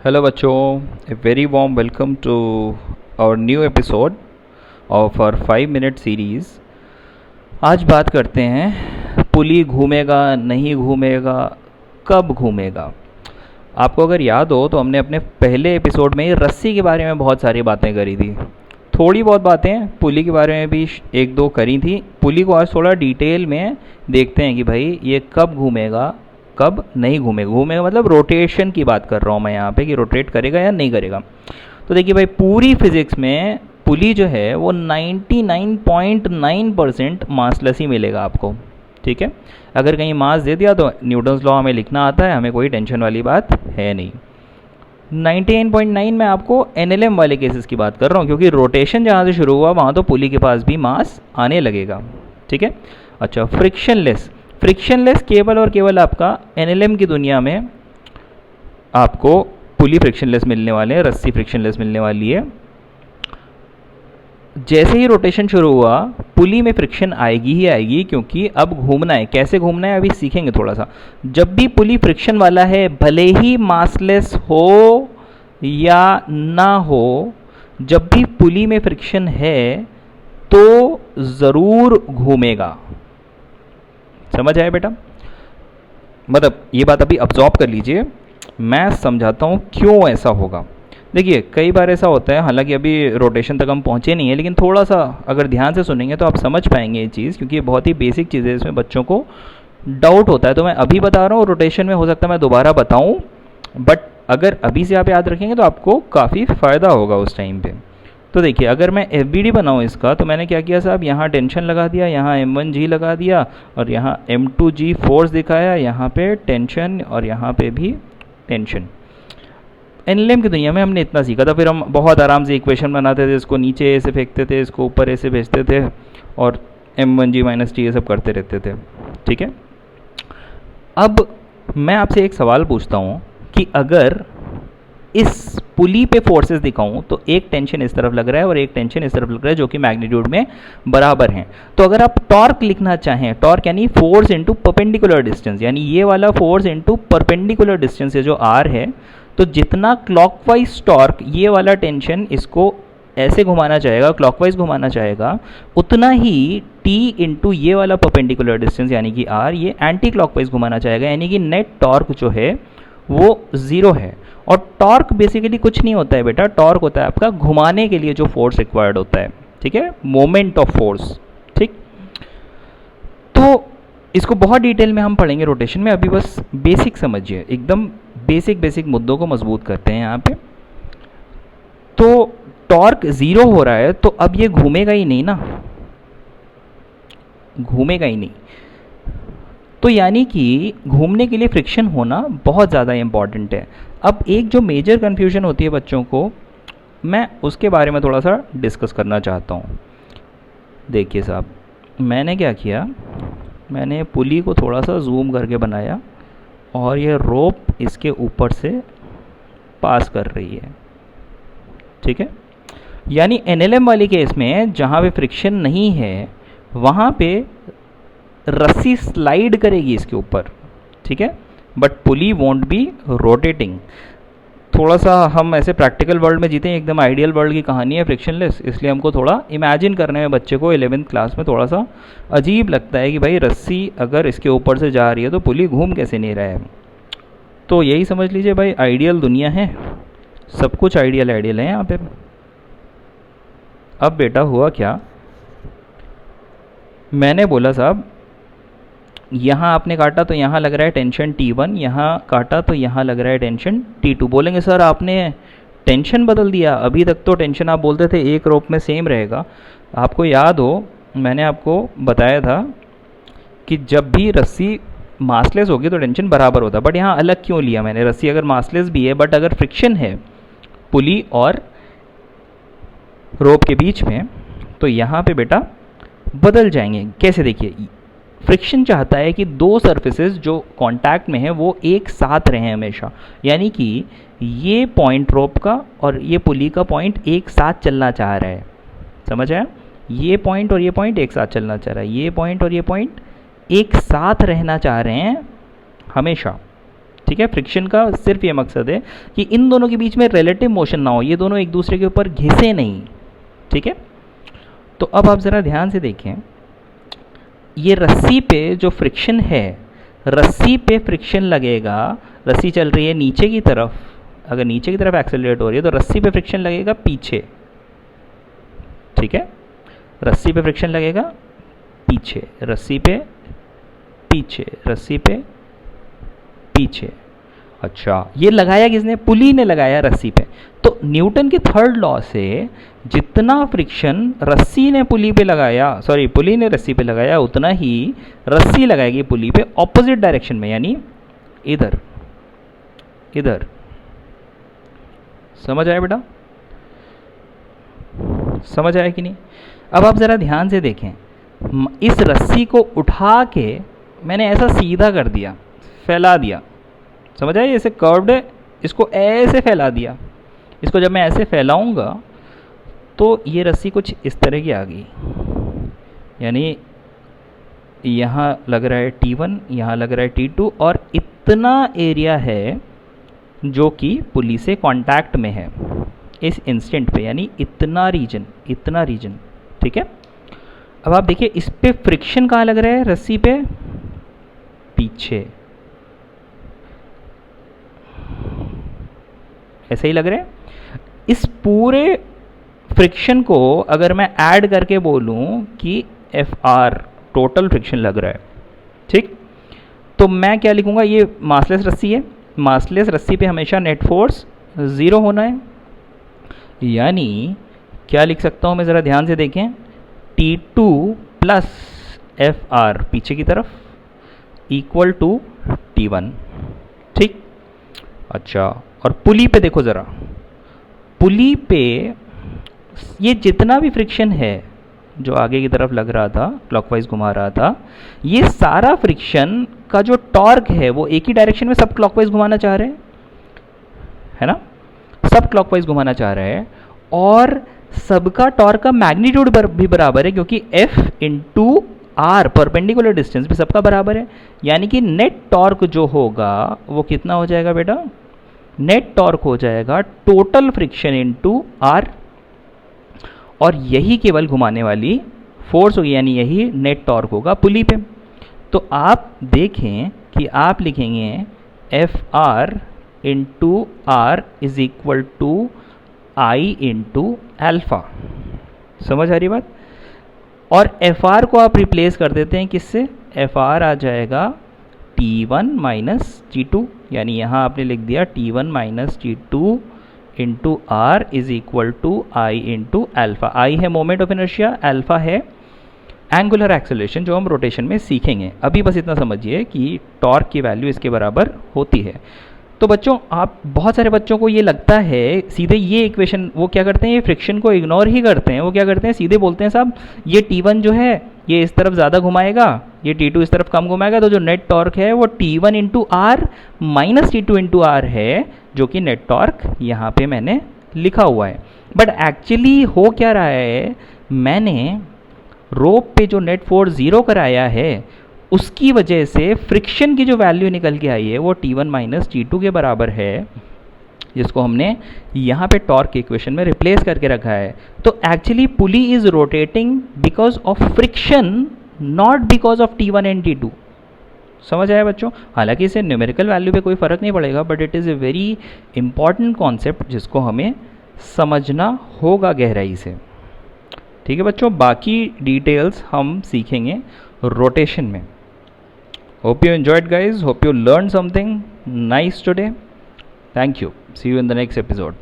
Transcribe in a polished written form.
Hello बच्चों, a very warm welcome to our new episode of our 5 minute series। आज बात करते हैं पुली घूमेगा नहीं घूमेगा, कब घूमेगा। आपको अगर याद हो तो हमने अपने पहले एपिसोड में रस्सी के बारे में बहुत सारी बातें करी थी। थोड़ी बहुत बातें पुली के बारे में भी एक दो करी थी। पुली को आज थोड़ा डिटेल में देखते हैं कि भाई ये कब घूमेगा कब नहीं घूमेगा। घूमेगा मतलब रोटेशन की बात कर रहा हूँ मैं यहाँ पे कि रोटेट करेगा या नहीं करेगा। तो देखिए भाई, पूरी फिजिक्स में पुली जो है वो 99.9% मासलेस ही मिलेगा आपको। ठीक है, अगर कहीं मास दे दिया तो न्यूटन्स लॉ हमें लिखना आता है, हमें कोई टेंशन वाली बात है नहीं। 99.9 में आपको एनएलएम वाले केसेस की बात कर रहा हूँ, क्योंकि रोटेशन जहाँ से शुरू हुआ वहाँ तो पुली के पास भी मास आने लगेगा। ठीक है, अच्छा, फ्रिक्शनलेस केवल और केवल आपका एनएलएम की दुनिया में आपको पुली फ्रिक्शनलेस मिलने वाले हैं, रस्सी फ्रिक्शनलेस मिलने वाली है। जैसे ही रोटेशन शुरू हुआ पुली में फ्रिक्शन आएगी ही आएगी, क्योंकि अब घूमना है। कैसे घूमना है अभी सीखेंगे थोड़ा सा। जब भी पुली फ्रिक्शन वाला है, भले ही मासलेस हो या ना हो, जब भी पुली में फ्रिक्शन है तो ज़रूर घूमेगा। समझ आया बेटा? मतलब ये बात अभी अब्जॉर्ब कर लीजिए, मैं समझाता हूँ क्यों ऐसा होगा। देखिए, कई बार ऐसा होता है, हालांकि अभी रोटेशन तक हम पहुँचे नहीं है, लेकिन थोड़ा सा अगर ध्यान से सुनेंगे तो आप समझ पाएंगे ये चीज़, क्योंकि ये बहुत ही बेसिक चीज़ है, इसमें बच्चों को डाउट होता है। तो मैं अभी बता रहा हूँ, रोटेशन में हो सकता है मैं दोबारा बताऊँ, बट अगर अभी से आप याद रखेंगे तो आपको काफ़ी फ़ायदा होगा उस टाइम पे। तो देखिए, अगर मैं एफ बी डी बनाऊँ इसका, तो मैंने क्या किया साहब, यहाँ टेंशन लगा दिया, यहाँ M1G लगा दिया, और यहाँ M2G फोर्स दिखाया, यहाँ पे टेंशन और यहाँ पे भी टेंशन। एनएलएम की दुनिया में हमने इतना सीखा था, फिर हम बहुत आराम से इक्वेशन बनाते थे, इसको नीचे ऐसे फेंकते थे, इसको ऊपर ऐसे भेजते थे, और M1G - T ये सब करते रहते थे। ठीक है, अब मैं आपसे एक सवाल पूछता हूँ कि अगर इस पुली पे फोर्सेस दिखाऊं तो एक टेंशन इस तरफ लग रहा है और एक टेंशन इस तरफ लग रहा है, जो कि मैग्नीट्यूड में बराबर हैं। तो अगर आप टॉर्क लिखना चाहें, टॉर्क यानी फोर्स इनटू परपेंडिकुलर डिस्टेंस, यानी ये वाला फोर्स इनटू परपेंडिकुलर डिस्टेंस है जो आर है, तो जितना क्लॉकवाइज टॉर्क ये वाला टेंशन इसको ऐसे घुमाना चाहेगा, क्लॉकवाइज घुमाना चाहेगा, उतना ही टी इंटू ये वाला परपेंडिकुलर डिस्टेंस यानी कि आर, ये एंटी क्लॉकवाइज घुमाना चाहेगा, यानी कि नेट टॉर्क जो है वो ज़ीरो है। और टॉर्क बेसिकली कुछ नहीं होता है बेटा, टॉर्क होता है आपका घुमाने के लिए जो फोर्स रिक्वायर्ड होता है। ठीक है, मोमेंट ऑफ फोर्स। ठीक, तो इसको बहुत डिटेल में हम पढ़ेंगे रोटेशन में, अभी बस बेसिक समझिए, एकदम बेसिक मुद्दों को मजबूत करते हैं यहाँ पे। तो टॉर्क ज़ीरो हो रहा है, तो अब ये घूमेगा ही नहीं ना, घूमेगा ही नहीं। तो यानी कि घूमने के लिए फ्रिक्शन होना बहुत ज़्यादा इम्पॉर्टेंट है। अब एक जो मेजर कन्फ्यूजन होती है बच्चों को, मैं उसके बारे में थोड़ा सा डिस्कस करना चाहता हूँ। देखिए साहब, मैंने क्या किया, मैंने पुली को थोड़ा सा जूम करके बनाया, और ये रोप इसके ऊपर से पास कर रही है। ठीक है, यानी एनएलएम वाले केस में जहाँ पे फ्रिक्शन नहीं है वहाँ पे रस्सी स्लाइड करेगी इसके ऊपर। ठीक है, but pulley want be rotating. थोड़ा सा हम ऐसे प्रैक्टिकल वर्ल्ड में जीते हैं, एकदम आइडियल वर्ल्ड की कहानी है फ्रिक्शनलेस, इसलिए हमको थोड़ा इमेजिन करने में बच्चे को 11th क्लास में थोड़ा सा अजीब लगता है कि भाई रस्सी अगर इसके ऊपर से जा रही है तो पुली घूम कैसे नहीं रहा है। तो यही समझ लीजिए भाई, आइडियल दुनिया है, सब कुछ आइडियल है यहाँ पे। अब बेटा हुआ क्या, मैंने बोला साहब यहाँ आपने काटा तो यहाँ लग रहा है टेंशन T1, यहाँ काटा तो यहाँ लग रहा है टेंशन T2। बोलेंगे सर आपने टेंशन बदल दिया, अभी तक तो टेंशन आप बोलते थे एक रोप में सेम रहेगा। आपको याद हो मैंने आपको बताया था कि जब भी रस्सी मासलेस होगी तो टेंशन बराबर होता है, बट यहाँ अलग क्यों लिया मैंने, रस्सी अगर मासलेस भी है बट अगर फ्रिक्शन है पुली और रोप के बीच में, तो यहाँ पे बेटा बदल जाएंगे। कैसे, देखिए, फ्रिक्शन चाहता है कि दो सरफेसेस जो कांटेक्ट में हैं वो एक साथ रहें हमेशा, यानी कि ये पॉइंट रोप का और ये पुली का पॉइंट एक साथ चलना चाह रहा है। समझ आया? ये पॉइंट और ये पॉइंट एक साथ चलना चाह रहा है, ये पॉइंट और ये पॉइंट एक साथ रहना चाह रहे हैं हमेशा। ठीक है, फ्रिक्शन का सिर्फ ये मकसद है कि इन दोनों के बीच में रिलेटिव मोशन ना हो, ये दोनों एक दूसरे के ऊपर घिसे नहीं। ठीक है, तो अब आप ज़रा ध्यान से देखें, ये रस्सी पे जो फ्रिक्शन है, रस्सी पे फ्रिक्शन लगेगा, रस्सी चल रही है नीचे की तरफ, अगर नीचे की तरफ एक्सेलरेट हो रही है तो रस्सी पे फ्रिक्शन लगेगा पीछे। ठीक है, रस्सी पे फ्रिक्शन लगेगा पीछे, रस्सी पे पीछे, रस्सी पे पीछे। अच्छा, ये लगाया किसने? पुली ने लगाया रस्सी पे। तो न्यूटन के थर्ड लॉ से जितना फ्रिक्शन रस्सी ने पुली पे लगाया, सॉरी पुली ने रस्सी पे लगाया, उतना ही रस्सी लगाएगी पुली पे ऑपोजिट डायरेक्शन में, यानी इधर इधर। समझ आया बेटा? समझ आया कि नहीं? अब आप ज़रा ध्यान से देखें, इस रस्सी को उठा के मैंने ऐसा सीधा कर दिया, फैला दिया। समझ आया? ऐसे कर्व्ड है, इसको ऐसे फैला दिया। इसको जब मैं ऐसे फैलाऊंगा तो ये रस्सी कुछ इस तरह की आ गई, यानी यहाँ लग रहा है T1, यहाँ लग रहा है T2, और इतना एरिया है जो कि पुली से कांटेक्ट में है इस इंस्टेंट पे, यानी इतना रीजन, इतना रीजन। ठीक है, अब आप देखिए इस पे फ्रिक्शन कहाँ लग रहा है? रस्सी पे पीछे, ऐसे ही लग रहा है। इस पूरे फ्रिक्शन को अगर मैं ऐड करके बोलूं कि Fr टोटल फ्रिक्शन लग रहा है, ठीक, तो मैं क्या लिखूंगा? ये मासलेस रस्सी है, मासलेस रस्सी पे हमेशा नेट फोर्स 0 होना है, यानी क्या लिख सकता हूं मैं? ज़रा ध्यान से देखें, T2 प्लस Fr पीछे की तरफ इक्वल टू T1। ठीक, अच्छा, और पुली पे देखो ज़रा, पुली पे ये जितना भी फ्रिक्शन है जो आगे की तरफ लग रहा था, क्लॉकवाइज घुमा रहा था, ये सारा फ्रिक्शन का जो टॉर्क है वो एक ही डायरेक्शन में सब क्लॉकवाइज घुमाना चाह रहे हैं, है ना? सब क्लॉकवाइज घुमाना चाह रहे हैं, और सबका टॉर्क का मैग्नीट्यूड भी बराबर है, क्योंकि F into R perpendicular distance भी सबका बराबर है, यानी कि नेट टॉर्क जो होगा वो कितना हो जाएगा बेटा? नेट टॉर्क हो जाएगा टोटल फ्रिक्शन इंटू आर, और यही केवल घुमाने वाली फोर्स होगी, यानी यही नेट टॉर्क होगा पुली पे। तो आप देखें कि आप लिखेंगे F R into R is equal to I into alpha. समझ आ रही बात? और एफ आर को आप रिप्लेस कर देते हैं किससे? एफ आर आ जाएगा T1 माइनस T2, यानी यहाँ आपने लिख दिया T1 minus T2 into R is equal to I into alpha. I है मोमेंट ऑफ इनर्शिया, एल्फा है एंगुलर एक्सेलरेशन जो हम रोटेशन में सीखेंगे। अभी बस इतना समझिए कि टॉर्क की वैल्यू इसके बराबर होती है। तो बच्चों, आप बहुत सारे बच्चों को ये लगता है सीधे ये इक्वेशन, वो क्या करते हैं, ये फ्रिक्शन को इग्नोर ही करते हैं। वो क्या करते हैं, सीधे बोलते हैं साहब ये T1 जो है ये इस तरफ ज़्यादा घुमाएगा, ये T2 इस तरफ कम घुमाएगा, तो जो नेट टॉर्क है वो T1 into R minus T2 into R है, जो कि नेट टॉर्क यहाँ पे मैंने लिखा हुआ है। बट एक्चुअली हो क्या रहा है, मैंने रोप पे जो नेट फोर्स 0 कराया है उसकी वजह से फ्रिक्शन की जो वैल्यू निकल के आई है वो T1 माइनस T2 के बराबर है, जिसको हमने यहाँ पे टॉर्क इक्वेशन में रिप्लेस करके रखा है। तो actually pulley is rotating because of friction, not because of T1 and T2। समझ आया बच्चों? हालांकि इसे न्यूमेरिकल वैल्यू पे कोई फ़र्क नहीं पड़ेगा, but it is a very important concept जिसको हमें समझना होगा गहराई से। ठीक है बच्चों, बाकी डिटेल्स हम सीखेंगे रोटेशन में। Hope you enjoyed guys, hope you learned something nice today. Thank you. See you in the next episode.